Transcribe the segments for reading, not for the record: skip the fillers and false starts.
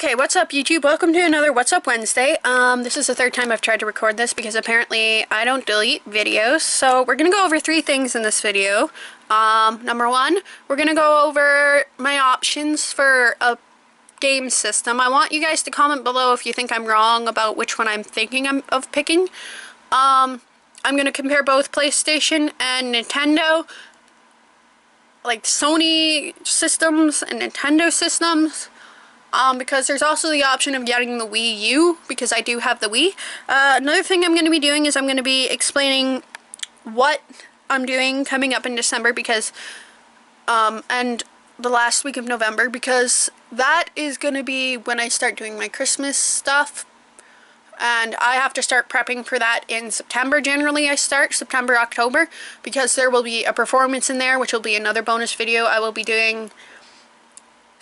Okay, what's up YouTube? Welcome to another What's Up Wednesday. This is the third time I've tried to record this because apparently I don't delete videos. So we're gonna go over three things in this video. Number one, we're gonna go over my options for a game system. I want you guys to comment below if you think I'm wrong about which one I'm thinking of picking. I'm gonna compare both PlayStation and Nintendo, like Sony systems and Nintendo systems. Because there's also the option of getting the Wii U, because I do have the Wii. Another thing I'm going to be doing is I'm going to be explaining what I'm doing coming up in December, because, and the last week of November, because that is going to be when I start doing my Christmas stuff. And I have to start prepping for that in September. Generally, I start September, October, because there will be a performance in there, which will be another bonus video. I will be doing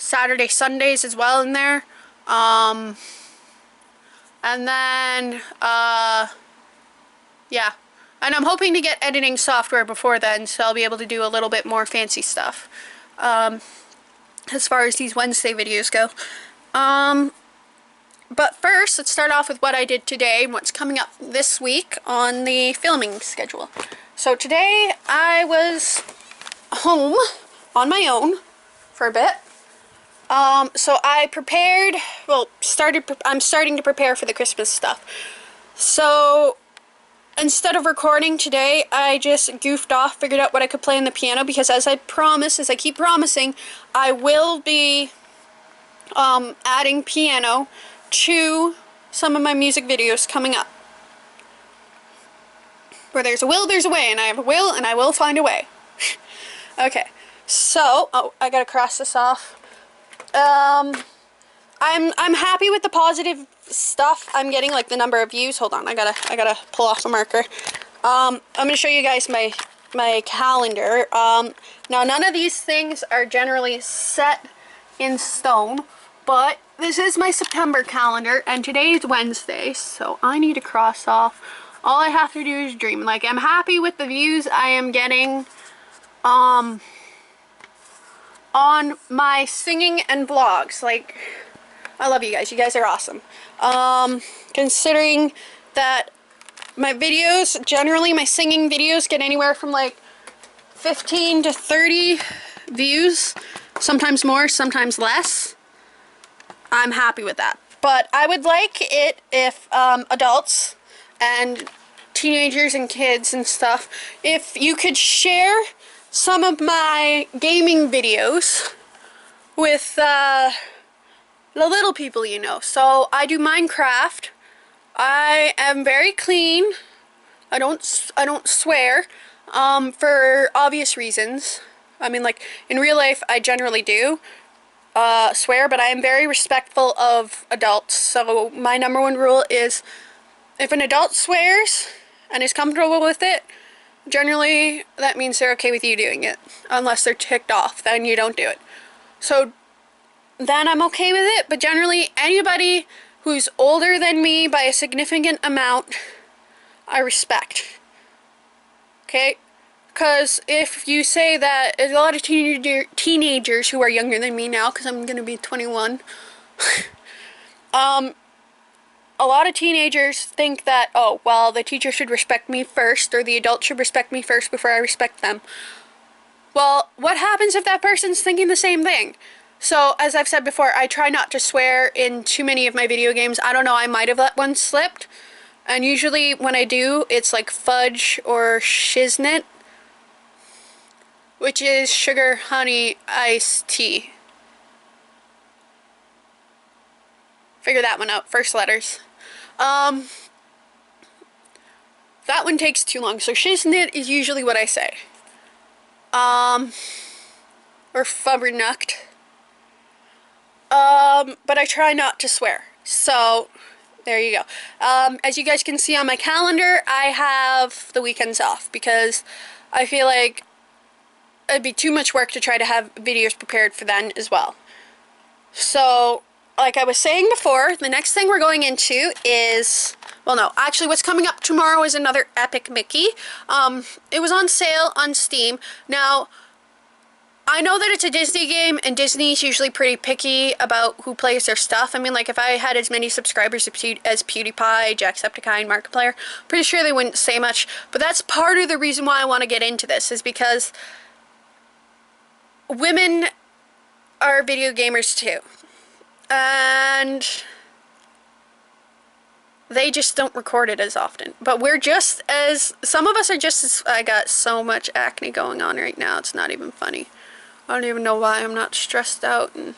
Saturday, Sundays as well in there. And then, yeah. And I'm hoping to get editing software before then, so I'll be able to do a little bit more fancy stuff. As far as these Wednesday videos go. But first, let's start off with what I did today and what's coming up this week on the filming schedule. So today, I was home on my own for a bit. So I prepared, well, I'm starting to prepare for the Christmas stuff. So instead of recording today, I just goofed off, figured out what I could play on the piano, because as I keep promising, I will be adding piano to some of my music videos coming up. Where there's a will, there's a way, and I have a will, and I will find a way. Okay, so, oh, I gotta cross this off. I'm happy with the positive stuff I'm getting, like the number of views. Hold on, I gotta pull off a marker. I'm gonna show you guys my calendar. Now none of these things are generally set in stone, but this is my September calendar, and today is Wednesday, so I need to cross off. All I have to do is dream. Like, I'm happy with the views I am getting, on my singing and vlogs. Like, I love you guys. You guys are awesome. Considering that my videos, generally my singing videos get anywhere from like 15 to 30 views, sometimes more, sometimes less. I'm happy with that. But I would like it if adults and teenagers and kids and stuff, if you could share some of my gaming videos with the little people you know. So I do Minecraft. I am very clean. I don't swear, for obvious reasons. I mean, like, in real life I generally do swear, but I am very respectful of adults. So my number one rule is, if an adult swears and is comfortable with it, generally that means they're okay with you doing it. Unless they're ticked off, then you don't do it. So then I'm okay with it, but generally anybody who's older than me by a significant amount, I respect. Okay? Because if you say that, there's a lot of teenagers who are younger than me now, because I'm going to be 21. A lot of teenagers think that, oh, well, the teacher should respect me first, or the adult should respect me first before I respect them. Well, what happens if that person's thinking the same thing? So, as I've said before, I try not to swear in too many of my video games. I don't know, I might have let one slip. And usually when I do, it's like fudge or shiznit, which is sugar, honey, iced tea. Figure that one out. First letters. That one takes too long. So shiznit is usually what I say. Or fubbernucked. But I try not to swear. So, there you go. As you guys can see on my calendar, I have the weekends off, because I feel like it'd be too much work to try to have videos prepared for then as well. So, like I was saying before, the next thing we're going into is, well, no, actually what's coming up tomorrow is another Epic Mickey. It was on sale on Steam. Now, I know that it's a Disney game, and Disney's usually pretty picky about who plays their stuff. I mean, like, if I had as many subscribers as PewDiePie, Jacksepticeye, and Markiplier, pretty sure they wouldn't say much. But that's part of the reason why I want to get into this, is because women are video gamers too. And they just don't record it as often. But we're just as, some of us are just as, I got so much acne going on right now, it's not even funny. I don't even know why I'm not stressed out and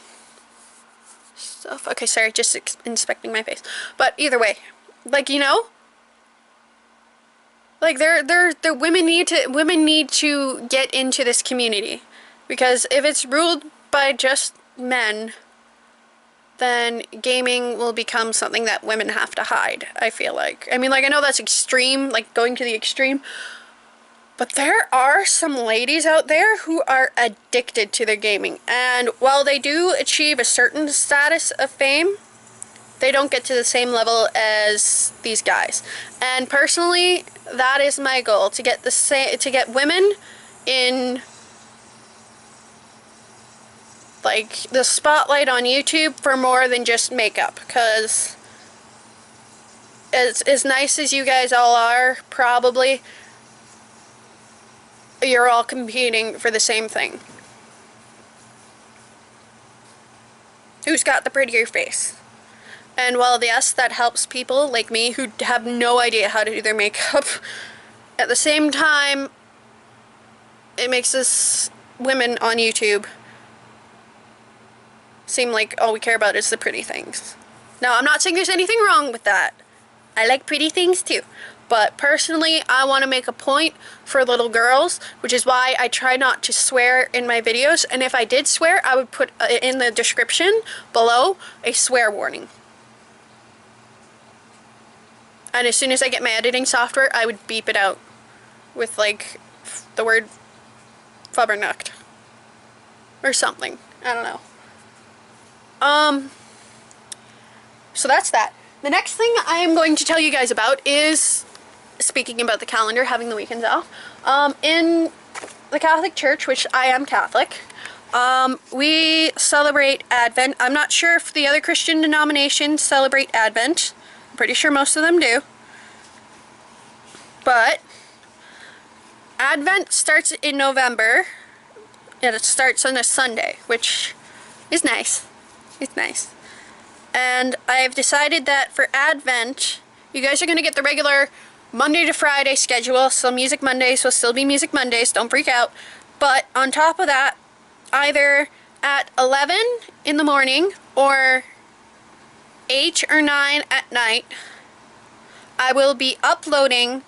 stuff. Okay, sorry, just inspecting my face. But either way, like, you know, like the women need to get into this community, because if it's ruled by just men, then gaming will become something that women have to hide, I feel like. I mean, like, I know that's extreme, like going to the extreme, but there are some ladies out there who are addicted to their gaming. And while they do achieve a certain status of fame, they don't get to the same level as these guys. And personally, that is my goal, to get women in, like, the spotlight on YouTube for more than just makeup. Because as nice as you guys all are, probably, you're all competing for the same thing. Who's got the prettier face? And while yes, that helps people like me who have no idea how to do their makeup, at the same time, it makes us women on YouTube seem like all we care about is the pretty things. Now, I'm not saying there's anything wrong with that. I like pretty things too. But personally, I want to make a point for little girls, which is why I try not to swear in my videos. And if I did swear, I would put in the description below a swear warning. And as soon as I get my editing software, I would beep it out with, like, the word flubbernucked or something. I don't know. So that's that. The next thing I am going to tell you guys about is, speaking about the calendar, having the weekends off, in the Catholic Church, which I am Catholic, we celebrate Advent. I'm not sure if the other Christian denominations celebrate Advent. I'm pretty sure most of them do. But Advent starts in November, and it starts on a Sunday, which is nice. It's nice. And I've decided that for Advent, you guys are going to get the regular Monday to Friday schedule, so Music Mondays will still be Music Mondays, don't freak out. But on top of that, either at 11 in the morning or 8 or 9 at night, I will be uploading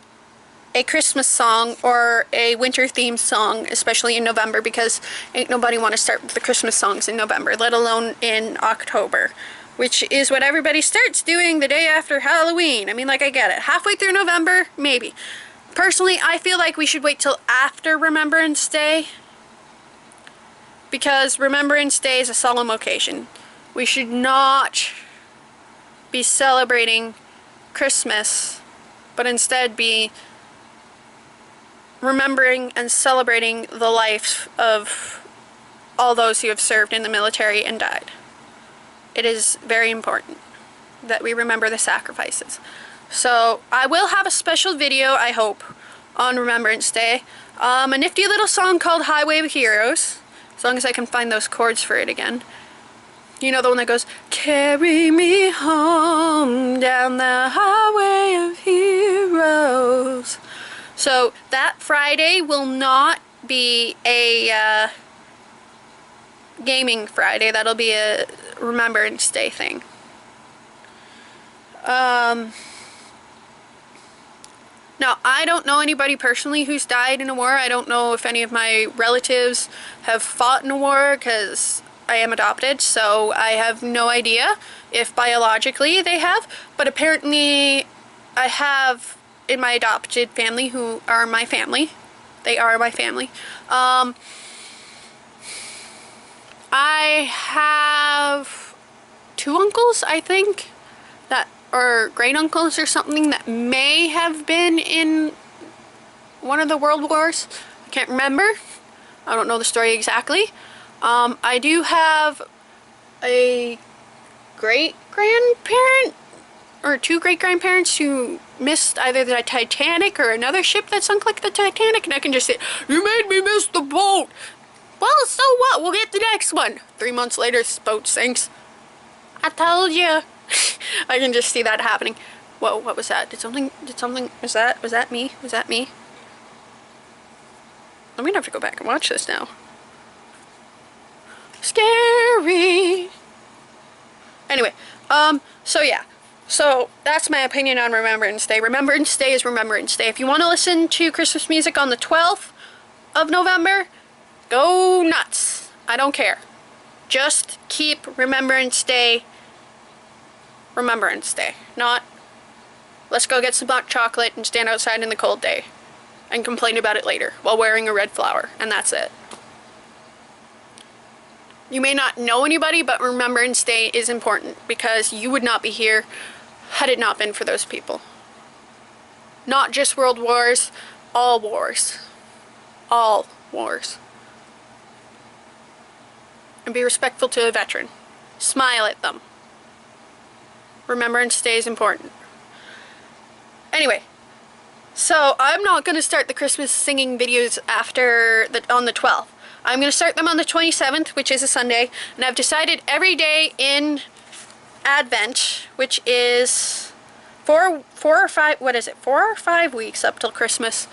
a Christmas song or a winter themed song, especially in November, because ain't nobody want to start with the Christmas songs in November, let alone in October, which is what everybody starts doing the day after Halloween. I mean, like, I get it. Halfway through November, maybe. Personally, I feel like we should wait till after Remembrance Day, because Remembrance Day is a solemn occasion. We should not be celebrating Christmas, but instead be remembering and celebrating the life of all those who have served in the military and died. It is very important that we remember the sacrifices. So I will have a special video, I hope, on Remembrance Day. A nifty little song called Highway of Heroes, as long as I can find those chords for it again. You know, the one that goes, carry me home down the highway of heroes. So that Friday will not be a gaming Friday. That'll be a Remembrance Day thing. Now, I don't know anybody personally who's died in a war. I don't know if any of my relatives have fought in a war, because I am adopted, so I have no idea if biologically they have. But apparently I have in my adopted family, who are my family. They are my family. I have 2 uncles, I think, that, or great uncles or something, that may have been in one of the world wars. I can't remember. I don't know the story exactly. I do have a great-grandparent or two great-grandparents who missed either the Titanic or another ship that sunk like the Titanic, and I can just say, "You made me miss the boat!" Well, so what? We'll get the next one. 3 months later, this boat sinks. I told you. I can just see that happening. Whoa, what was that? Did something, was that me? Was that me? I'm gonna have to go back and watch this now. Scary. Anyway, so yeah. So that's my opinion on Remembrance Day. Remembrance Day is Remembrance Day. If you want to listen to Christmas music on the 12th of November, go nuts. I don't care. Just keep Remembrance Day Remembrance Day. Not, let's go get some hot chocolate and stand outside in the cold day and complain about it later while wearing a red flower. And that's it. You may not know anybody, but Remembrance Day is important because you would not be here had it not been for those people. Not just world wars, all wars. All wars. And be respectful to a veteran. Smile at them. Remembrance Day is important. Anyway, so I'm not going to start the Christmas singing videos on the 12th. I'm going to start them on the 27th, which is a Sunday, and I've decided every day in Advent, which is 4 or 5, what is it, 4 or 5 weeks up till Christmas.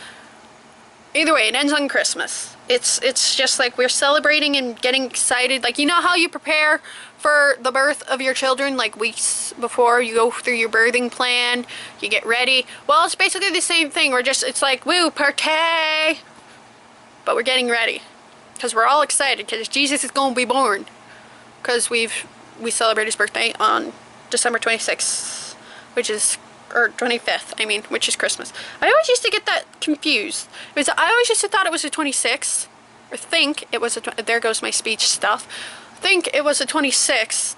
Either way, it ends on Christmas. It's just like we're celebrating and getting excited. Like, you know how you prepare for the birth of your children, like weeks before you go through your birthing plan, you get ready. Well, it's basically the same thing. It's like, woo, party! But we're getting ready. Because we're all excited, because Jesus is going to be born. Because we celebrate his birthday on December 26th, or 25th, I mean, which is Christmas. I always used to get that confused. Because I always used to thought it was the 26th, or think it was there goes my speech stuff. Think it was the 26th,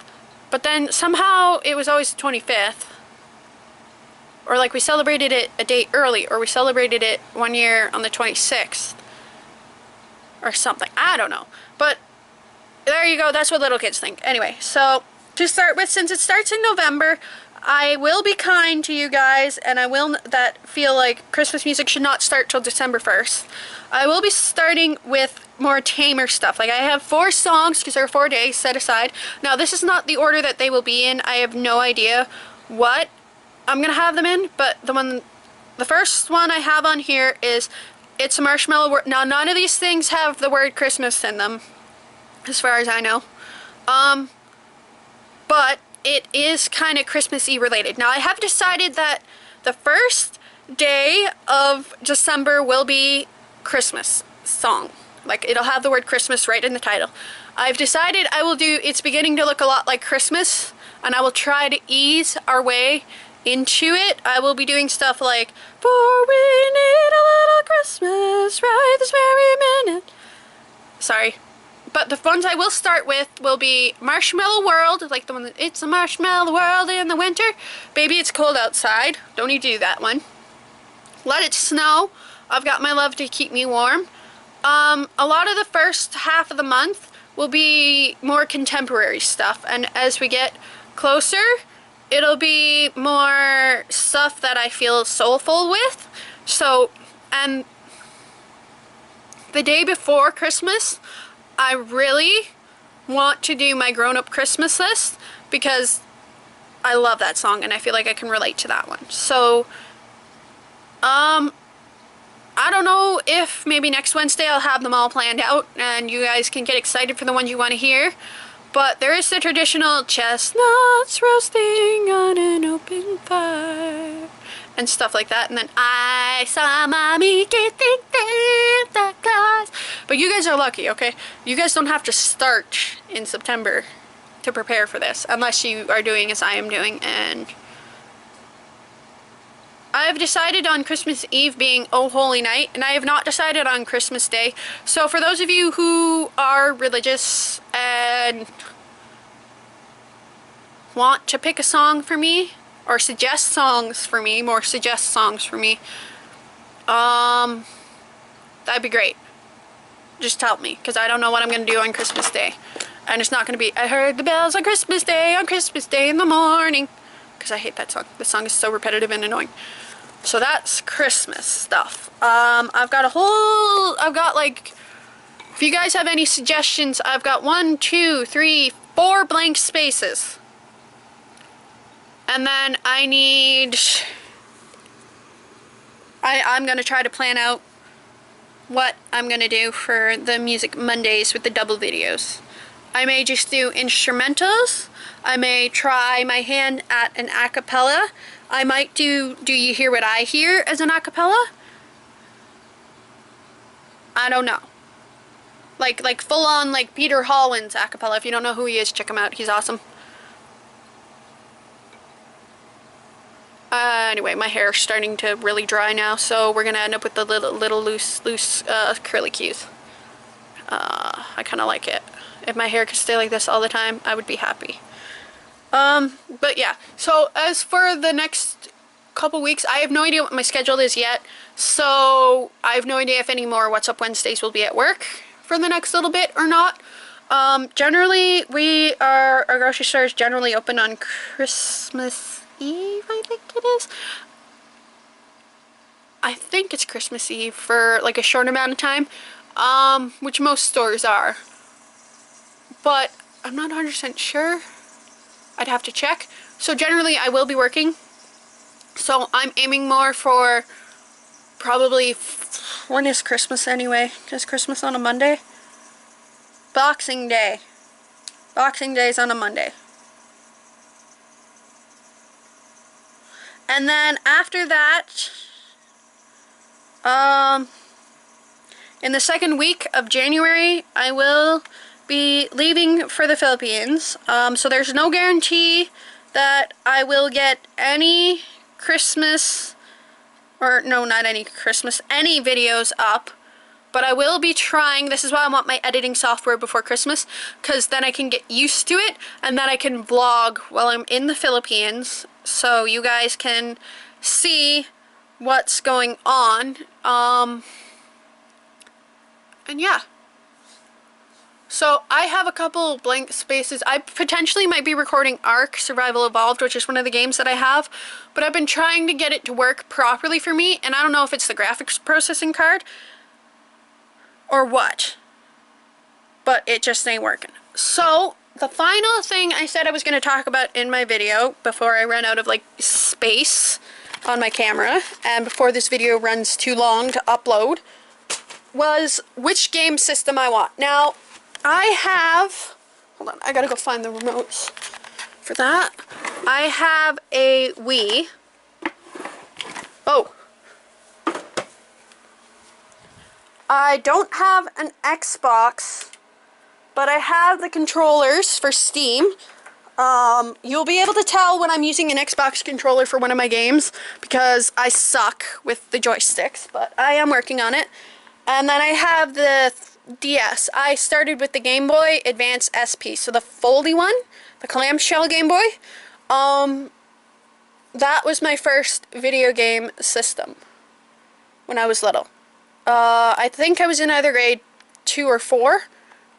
but then somehow it was always the 25th. Or like we celebrated it a day early, or we celebrated it 1 year on the 26th. Or something. I don't know. But there you go. That's what little kids think. Anyway, so to start with, since it starts in November, I will be kind to you guys, and I will that feel like Christmas music should not start till December 1st. I will be starting with more tamer stuff. Like, I have 4 songs, because there are 4 days set aside. Now, this is not the order that they will be in. I have no idea what I'm going to have them in, but the first one I have on here is It's a Marshmallow World. Now, none of these things have the word Christmas in them, as far as I know. But it is kind of Christmassy related. Now, I have decided that the first day of December will be Christmas song. Like, it'll have the word Christmas right in the title. I've decided I will do It's Beginning to Look a Lot Like Christmas, and I will try to ease our way into it. I will be doing stuff like, for we need a little Christmas right this very minute. Sorry. But the ones I will start with will be Marshmallow World, like the one that, it's a marshmallow world in the winter. Baby, it's cold outside. Don't need to do that one. Let It Snow. I've Got My Love to Keep Me Warm. A lot of the first half of the month will be more contemporary stuff, and as we get closer, it'll be more stuff that I feel soulful with. So, and the day before Christmas, I really want to do my grown-up Christmas list because I love that song and I feel like I can relate to that one. So, I don't know if maybe next Wednesday I'll have them all planned out and you guys can get excited for the ones you want to hear. But there is the traditional chestnuts roasting on an open fire and stuff like that. And then I saw Mommy getting Santa Claus. But you guys are lucky, okay? You guys don't have to start in September to prepare for this unless you are doing as I am doing. And I've decided on Christmas Eve being Oh Holy Night, and I have not decided on Christmas Day. So for those of you who are religious and want to pick a song for me, or suggest songs for me, that'd be great. Just tell me, because I don't know what I'm going to do on Christmas Day. And it's not going to be, I heard the bells on Christmas Day in the morning. Because I hate that song. The song is so repetitive and annoying. So that's Christmas stuff. I've got like, if you guys have any suggestions, I've got 1, 2, 3, 4 blank spaces. And then I need, I'm going to try to plan out what I'm going to do for the Music Mondays with the double videos. I may just do instrumentals. I may try my hand at an acapella. I might do You Hear What I Hear as an acapella? I don't know. Like full on like Peter Hollins acapella. If you don't know who he is, check him out. He's awesome. Anyway, my hair's starting to really dry now, so we're gonna end up with the little loose curlicues. I kind of like it. If my hair could stay like this all the time, I would be happy. But yeah, so as for the next couple weeks, I have no idea what my schedule is yet, so I have no idea if any more What's Up Wednesdays will be at work for the next little bit or not. Generally, our grocery store is generally open on Christmas Eve, I think it is. I think it's Christmas Eve for like a short amount of time, which most stores are. But I'm not 100% sure. I'd have to check. So generally I will be working. So I'm aiming more for probably, when is Christmas anyway? Is Christmas on a Monday? Boxing Day. Boxing Day is on a Monday. And then after that, in the second week of January, I will be leaving for the Philippines. So there's no guarantee that I will get any Christmas, or no, not any Christmas, any videos up. But I will be trying. This is why I want my editing software before Christmas, because then I can get used to it, and then I can vlog while I'm in the Philippines, so you guys can see what's going on. And yeah. So I have a couple blank spaces. I potentially might be recording Ark Survival Evolved, which is one of the games that I have, but I've been trying to get it to work properly for me, and I don't know if it's the graphics processing card or what, but it just ain't working. So the final thing I said I was going to talk about in my video before I ran out of like space on my camera and before this video runs too long to upload was which game system I want. Now I have, hold on, I gotta go find the remotes for that. I have a Wii. Oh, I don't have an Xbox, but I have the controllers for Steam. You'll be able to tell when I'm using an Xbox controller for one of my games because I suck with the joysticks, but I am working on it. And then I have the DS. I started with the Game Boy Advance SP, so the foldy one, the clamshell Game Boy. That was my first video game system when I was little. I think I was in either grade 2 or 4.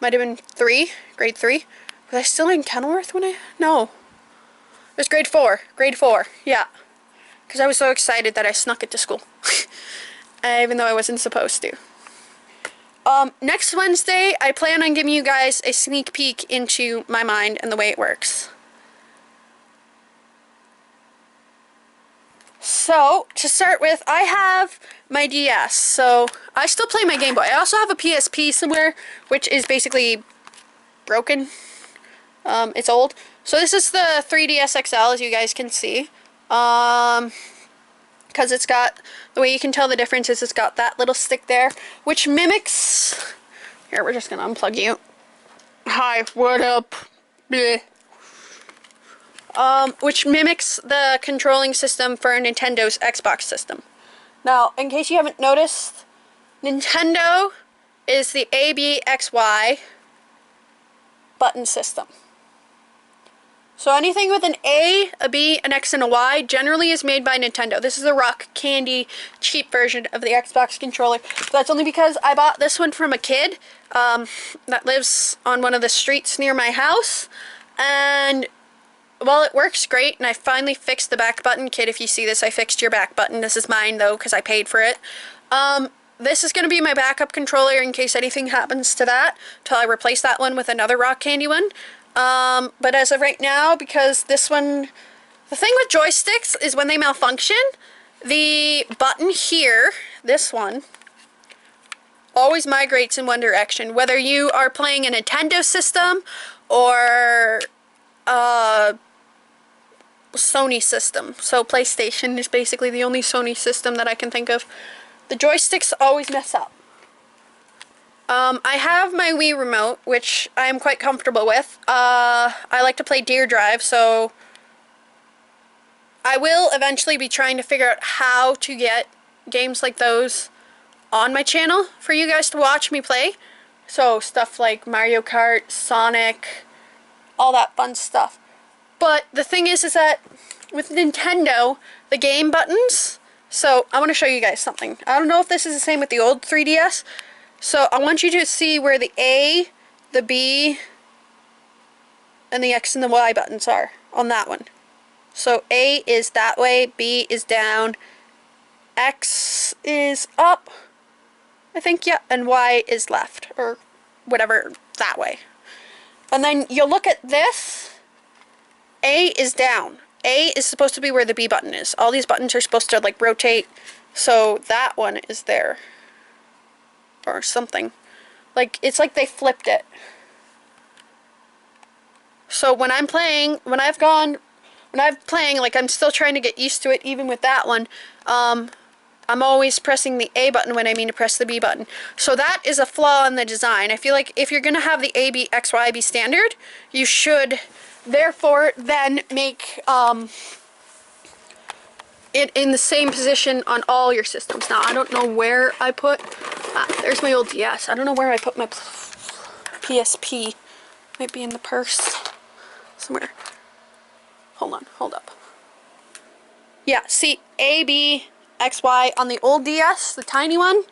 Might have been 3, grade 3. Was I still in Kenilworth when no. It was grade 4, yeah. Because I was so excited that I snuck it to school. Even though I wasn't supposed to. Next Wednesday, I plan on giving you guys a sneak peek into my mind and the way it works. So, to start with, I have my DS, so I still play my Game Boy. I also have a PSP somewhere, which is basically broken. It's old. So this is the 3DS XL, as you guys can see. Because it's got, the way you can tell the difference is it's got that little stick there, which mimics, here, we're just going to unplug you. Hi, what up? Bleh. Which mimics the controlling system for Nintendo's Xbox system. Now, in case you haven't noticed, Nintendo is the ABXY button system. So anything with an A, a B, an X, and a Y generally is made by Nintendo. This is a rock candy cheap version of the Xbox controller. But that's only because I bought this one from a kid that lives on one of the streets near my house. And, well, it works great. And I finally fixed the back button. Kid, if you see this, I fixed your back button. This is mine, though, because I paid for it. This is going to be my backup controller in case anything happens to that, till I replace that one with another rock candy one. But as of right now, because this one, the thing with joysticks is when they malfunction, the button here, this one, always migrates in one direction. Whether you are playing a Nintendo system or a Sony system. So PlayStation is basically the only Sony system that I can think of. The joysticks always mess up. I have my Wii remote, which I am quite comfortable with. I like to play Deer Drive, so I will eventually be trying to figure out how to get games like those on my channel for you guys to watch me play. So stuff like Mario Kart, Sonic, all that fun stuff. But the thing is that with Nintendo, the game buttons, so I want to show you guys something. I don't know if this is the same with the old 3DS. So I want you to see where the A, the B, and the X and the Y buttons are on that one. So A is that way, B is down, X is up, I think, yeah, and Y is left, or whatever, that way. And then you'll look at this, A is down. A is supposed to be where the B button is. All these buttons are supposed to like rotate, so that one is there. Or something. Like, it's like they flipped it. So when I'm playing, when I'm playing, like I'm still trying to get used to it even with that one, I'm always pressing the A button when I mean to press the B button. So that is a flaw in the design. I feel like if you're going to have the A, B, X, Y, B standard, you should therefore then make it in the same position on all your systems. Now, I don't know where I put, there's my old DS. I don't know where I put my PSP. Might be in the purse somewhere. Hold on, hold up. Yeah, see, A, B, X, Y on the old DS, the tiny one,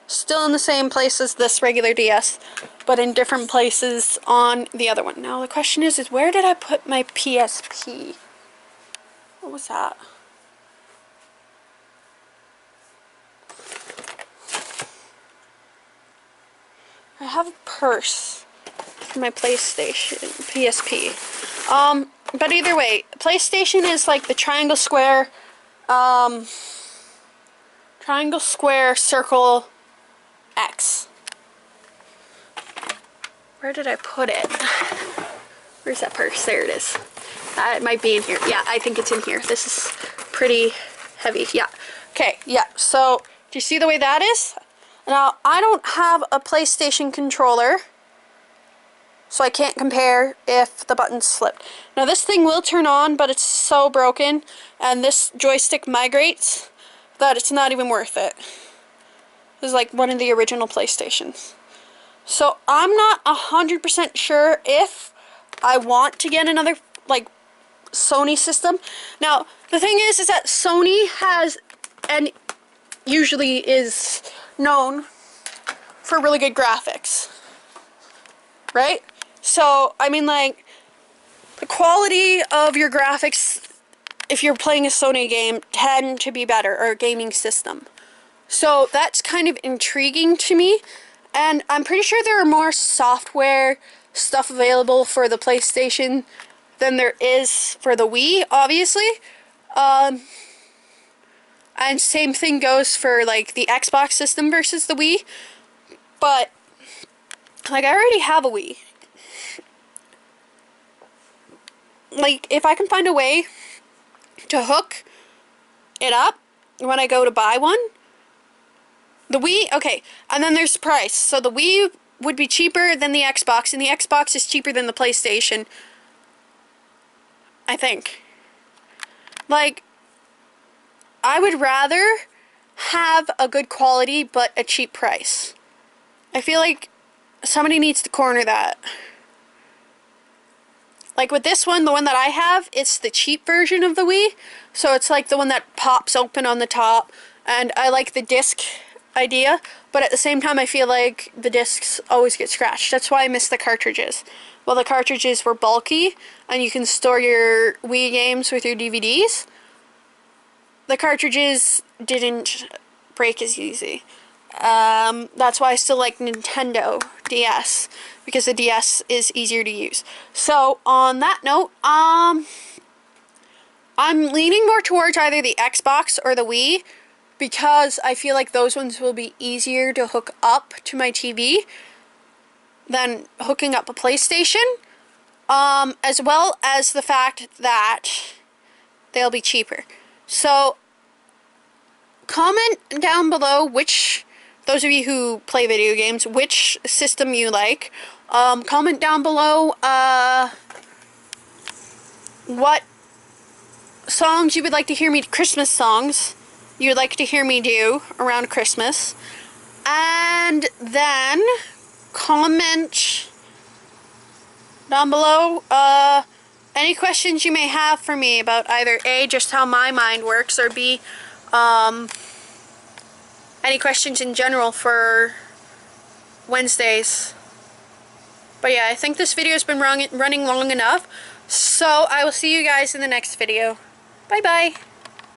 still in the same place as this regular DS, but in different places on the other one. Now, the question is where did I put my PSP? What was that? I have a purse for my PlayStation, PSP. But either way, PlayStation is like the triangle, square, circle, X. Where did I put it? Where's that purse? There it is. It might be in here. Yeah, I think it's in here. This is pretty heavy. Yeah. Okay, yeah. So, do you see the way that is? Now, I don't have a PlayStation controller, so I can't compare if the buttons slipped. Now, this thing will turn on, but it's so broken, and this joystick migrates, that it's not even worth it. This is like one of the original PlayStations. So, I'm not 100% sure if I want to get another, like, Sony system. Now, the thing is that Sony has, and usually is known for really good graphics, right? So, I mean, like, the quality of your graphics, if you're playing a Sony game, tend to be better, or a gaming system. So, that's kind of intriguing to me, and I'm pretty sure there are more software stuff available for the PlayStation than there is for the Wii, obviously. And same thing goes for, like, the Xbox system versus the Wii. But, like, I already have a Wii. Like, if I can find a way to hook it up when I go to buy one. The Wii, okay, and then there's the price. So the Wii would be cheaper than the Xbox, and the Xbox is cheaper than the PlayStation. I think. Like, I would rather have a good quality but a cheap price. I feel like somebody needs to corner that. Like with this one, the one that I have, it's the cheap version of the Wii. So it's like the one that pops open on the top. And I like the disc idea. But at the same time, I feel like the discs always get scratched. That's why I miss the cartridges. Well, the cartridges were bulky and you can store your Wii games with your DVDs. The cartridges didn't break as easy. That's why I still like Nintendo DS, because the DS is easier to use. So on that note, I'm leaning more towards either the Xbox or the Wii, because I feel like those ones will be easier to hook up to my TV than hooking up a PlayStation, as well as the fact that they'll be cheaper. So comment down below which, those of you who play video games, which system you like. Comment down below what songs you would like to hear me, Christmas songs you would like to hear me do around Christmas. And then comment down below any questions you may have for me about either A, just how my mind works, or B, any questions in general for Wednesdays. But yeah, I think this video has been running long enough, so I will see you guys in the next video. Bye bye.